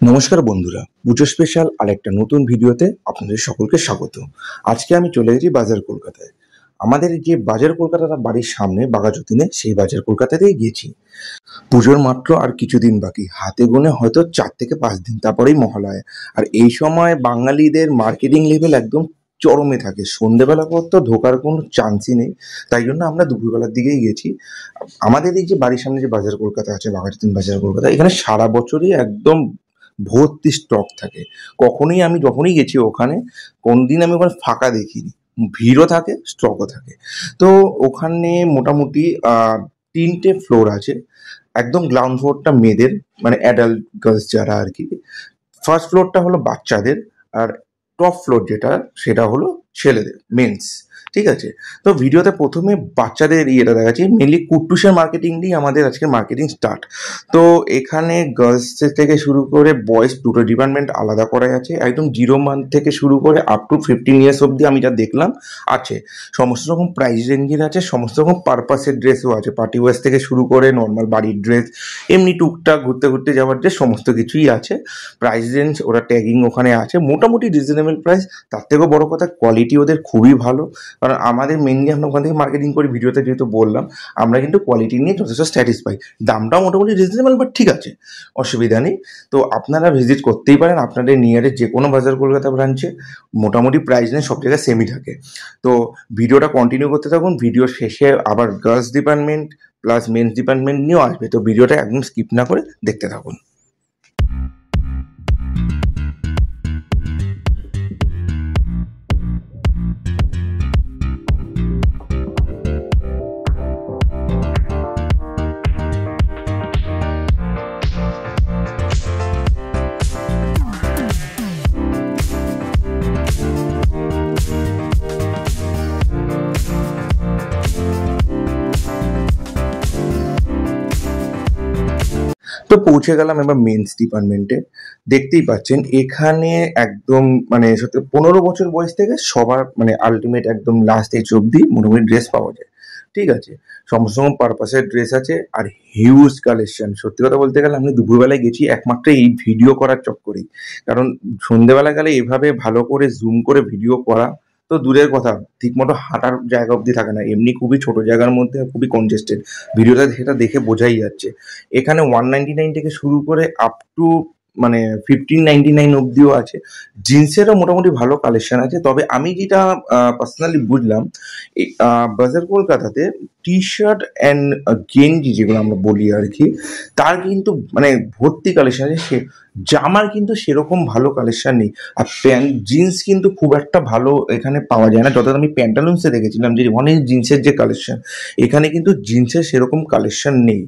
নমস্কার বন্ধুরা, পুজো স্পেশাল আর একটা নতুন ভিডিওতে আপনাদের সকলকে স্বাগত। আজকে আমি চলে গেছি বাজার কলকাতায়। আমাদের যে বাজার কলকাতার বাড়ির সামনে বাঘাযতীনে, সেই বাজার কলকাতাতেই গিয়েছি। পুজোর মাত্র আর কিছুদিন বাকি, হাতে গোনে হয়তো 4 থেকে 5 দিন, তারপরেই মহালয়া। আর এই সময় বাঙালিদের মার্কেটিং লেভেল একদম চরমে থাকে। সন্ধেবেলা পর তো ঢোকার কোনো চান্সই নেই, তাই জন্য আমরা দুপুরবেলার দিকেই গেছি। আমাদের এই যে বাড়ির সামনে যে বাজার কলকাতা আছে, বাঘাযতীন বাজার কলকাতা, এখানে সারা বছরই একদম ভর্তি স্টক থাকে। কখনোই আমি যখনই গেছি ওখানে, কোনদিন আমি ওখানে ফাঁকা দেখিনি। ভিড়ও থাকে, স্টকও থাকে। তো ওখানে মোটামুটি 3টে ফ্লোর আছে। একদম গ্রাউন্ড ফ্লোরটা মেয়েদের, মানে অ্যাডাল্ট গার্লস যারা আর কি। ফার্স্ট ফ্লোরটা হলো বাচ্চাদের, আর টপ ফ্লোর যেটা সেটা হলো ছেলেদের, মেন্স। ঠিক আছে। তো ভিডিওতে প্রথমে বাচ্চাদের ইয়েটা দেখাচ্ছি। মেনলি কুট্টুসের মার্কেটিং দিয়ে আমাদের আজকে মার্কেটিং স্টার্ট। তো এখানে গার্লস থেকে শুরু করে বয়েজ দুটো ডিপার্টমেন্ট আলাদা করা আছে। একদম 0 মান্থ থেকে শুরু করে আপ টু 15 ইয়ার্স অব্দি আমি যা দেখলাম আছে। সমস্ত রকম প্রাইস রেঞ্জের আছে, সমস্ত রকম পারপাসের ড্রেসও আছে। পার্টি ওয়ার্স থেকে শুরু করে নর্মাল বাড়ির ড্রেস, এমনি টুকটাক ঘুরতে ঘুরতে যাওয়ার ড্রেস, সমস্ত কিছুই আছে। প্রাইস রেঞ্জ ওরা ট্যাগিং ওখানে আছে, মোটামুটি রিজনেবল প্রাইস। তার থেকেও বড় কথা, কোয়ালিটি ওদের খুবই ভালো। কারণ আমাদের মেনলি আমরা ওখান থেকে মার্কেটিং করি, ভিডিওতে যেহেতু বললাম, আমরা কিন্তু কোয়ালিটি নিয়ে যথেষ্ট স্যাটিসফাই। দামটাও মোটামুটি রিজনেবল, বাট ঠিক আছে, অসুবিধা নেই। তো আপনারা ভিজিট করতেই পারেন আপনাদের নিয়ারের যে কোনো বাজার কলকাতা ব্রাঞ্চে। মোটামুটি প্রাইস নিয়ে সব জায়গায় সেমই থাকে। তো ভিডিওটা কন্টিনিউ করতে থাকুন। ভিডিও শেষে আবার girls department plus men's department নিয়েও আসবে। তো ভিডিওটা একদম স্কিপ না করে দেখতে থাকুন। তো পৌঁছে গেলাম এবার মেন্স ডিপার্টমেন্টে। দেখতেই পাচ্ছেন এখানে একদম মানে সত্যি 15 বছর বয়স থেকে সবার মানে আলটিমেট একদম লাস্ট এজ অব্দি মোটামুটি ড্রেস পাওয়া যায়। ঠিক আছে। সমস্ত রকম পারপাসের ড্রেস আছে, আর হিউজ কালেকশন। সত্যি কথা বলতে গেলে আমি দুপুরবেলায় গেছি একমাত্র এই ভিডিও করার চক্করেই। কারণ সন্ধ্যেবেলা গেলে এভাবে ভালো করে জুম করে ভিডিও করা তো দূরের কথা, ঠিকমতো হাঁটার জায়গা অব্দি থাকে না। এমনি খুবই ছোট জায়গার মধ্যে খুবই কনজেস্টেড। ভিডিওটা সেটা দেখে বোঝাই যাচ্ছে। এখানে 199 থেকে শুরু করে আপ টু মানে 1599 অব্দিও আছে। জিন্সেরও মোটামুটি ভালো কালেকশন আছে। তবে আমি যেটা পার্সোনালি বুঝলাম, এই বাজার কলকাতাতে টি শার্ট অ্যান্ড গেঞ্জি যেগুলো আমরা বলি আর কি, তার কিন্তু মানে ভর্তি কালেকশন আছে। সে জামার কিন্তু সেরকম ভালো কালেকশন নেই। আর প্যান্ট জিন্স কিন্তু খুব একটা ভালো এখানে পাওয়া যায় না। যতটা আমি প্যান্টালুন্সে দেখেছিলাম যে অনেক জিন্সের যে কালেকশন, এখানে কিন্তু জিন্সের সেরকম কালেকশন নেই।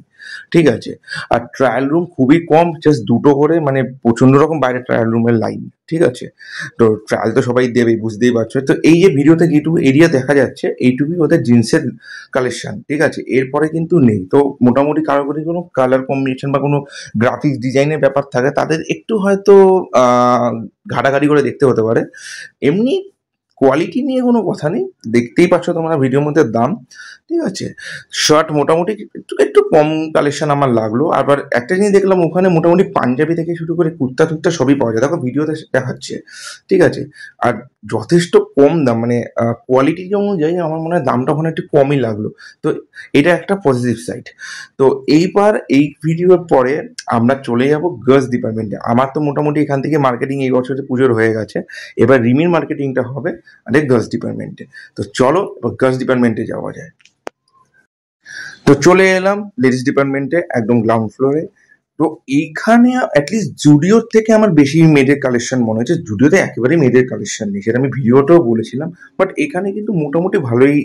ঠিক আছে। আর ট্রায়াল রুম খুবই কম, জাস্ট দুটো করে, মানে প্রচন্ড রকম বাইরে ট্রায়াল রুমের লাইন। ঠিক আছে। তো ট্রায়াল তো সবাই দেবেই, বুঝতেই পারছো। তো এই যে ভিডিওতে যেটুকু এরিয়া দেখা যাচ্ছে, এইটুকুই ওদের জিন্সের কালেকশন। ঠিক আছে। এরপরে কিন্তু নেই। তো মোটামুটি কারো যদি কোনো কালার কম্বিনেশন বা কোনো গ্রাফিক্স ডিজাইনের ব্যাপার থাকে, তাদের একটু হয়তো ঘাটাঘাটি করে দেখতে হতে পারে। এমনি কোয়ালিটি নিয়ে কোনো কথা নেই। দেখতেই পাচ্ছ তোমরা ভিডিওর মধ্যে দাম। ঠিক আছে। শার্ট মোটামুটি একটু একটু কম কালেকশন আমার লাগলো। আবার একটা জিনিস দেখলাম, ওখানে মোটামুটি পাঞ্জাবি থেকে শুরু করে কুর্তা টুর্তা সবই পাওয়া যায়। দেখো ভিডিওতে দেখাচ্ছে। ঠিক আছে। আর যথেষ্ট কম দাম, মানে কোয়ালিটি অনুযায়ী আমার মনে হয় দামটা ওখানে একটু কমই লাগলো। তো এটা একটা পজিটিভ সাইড। তো এইবার এই ভিডিওর পরে আমরা চলে যাব গার্লস ডিপার্টমেন্টে। আমার তো মোটামুটি এখান থেকে মার্কেটিং এই বছরে পুজোর হয়ে গেছে। এবার রিমির মার্কেটিংটা হবে আমাদের গার্লস ডিপার্টমেন্টে। তো চলো এবার গার্লস ডিপার্টমেন্টে যাওয়া যায়। তো চলে এলাম লেডিস ডিপার্টমেন্টে, একদম গ্রাউন্ড ফ্লোরে। তো এইখানে অ্যাটলিস্ট জুডিওর থেকে আমার বেশি মেয়েদের কালেকশন মনে হচ্ছে। জুডিওতে একেবারেই মেয়েদের কালেকশন নেই, সেটা আমি ভিডিওতেও বলেছিলাম। বাট এখানে কিন্তু মোটামুটি ভালোই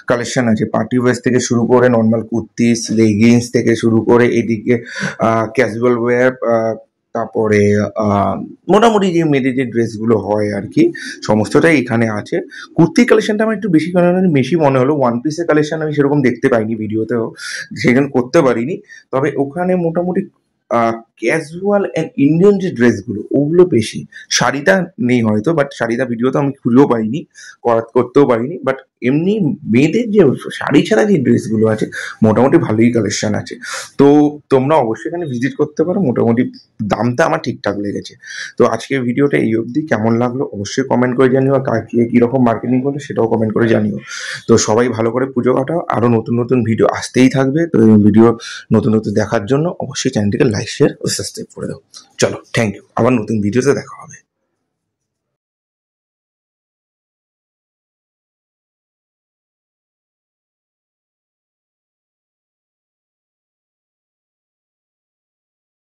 কালেকশন আছে। পার্টি ওয়্যার থেকে শুরু করে নর্মাল কুর্তিস, লেগিংস থেকে শুরু করে এদিকে ক্যাজুয়াল ওয়্যার, তারপরে মোটামুটি যে মেয়েদের যে ড্রেসগুলো হয় আর কি, সমস্তটাই এখানে আছে। কুর্তির কালেকশনটা আমার একটু বেশি বেশি মনে হলো। ওয়ান পিসের কালেকশন আমি সেরকম দেখতে পাইনি ভিডিওতেও, সেখানে করতে পারিনি। তবে ওখানে মোটামুটি ক্যাজুয়াল অ্যান্ড ইন্ডিয়ান যে ড্রেসগুলো ওগুলো বেশি। শাড়িটা নেই হয়তো, বাট শাড়িটা ভিডিও তো আমি খুঁজেও পাইনি, করতেও পারিনি। বাট এমনি মেয়েদের যে শাড়ি ছাড়া যে ড্রেসগুলো আছে মোটামুটি ভালোই কালেকশন আছে। তো তোমরা অবশ্যই এখানে ভিজিট করতে পারো, মোটামুটি দামটা আমার ঠিকঠাক লেগেছে। তো আজকের ভিডিওটা এই অবধি, কেমন লাগলো অবশ্যই কমেন্ট করে জানিও, আর কে কীরকম মার্কেটিং করলো সেটাও কমেন্ট করে জানিও। তো সবাই ভালো করে পুজো কাটাও, আরও নতুন নতুন ভিডিও আসতেই থাকবে। তো এই ভিডিও নতুন নতুন দেখার জন্য অবশ্যই চ্যানেলটিকে লাইক, শেয়ার ও সাবস্ক্রাইব করে দাও। চলো, থ্যাংক ইউ, আবার নতুন ভিডিওতে দেখা হবে।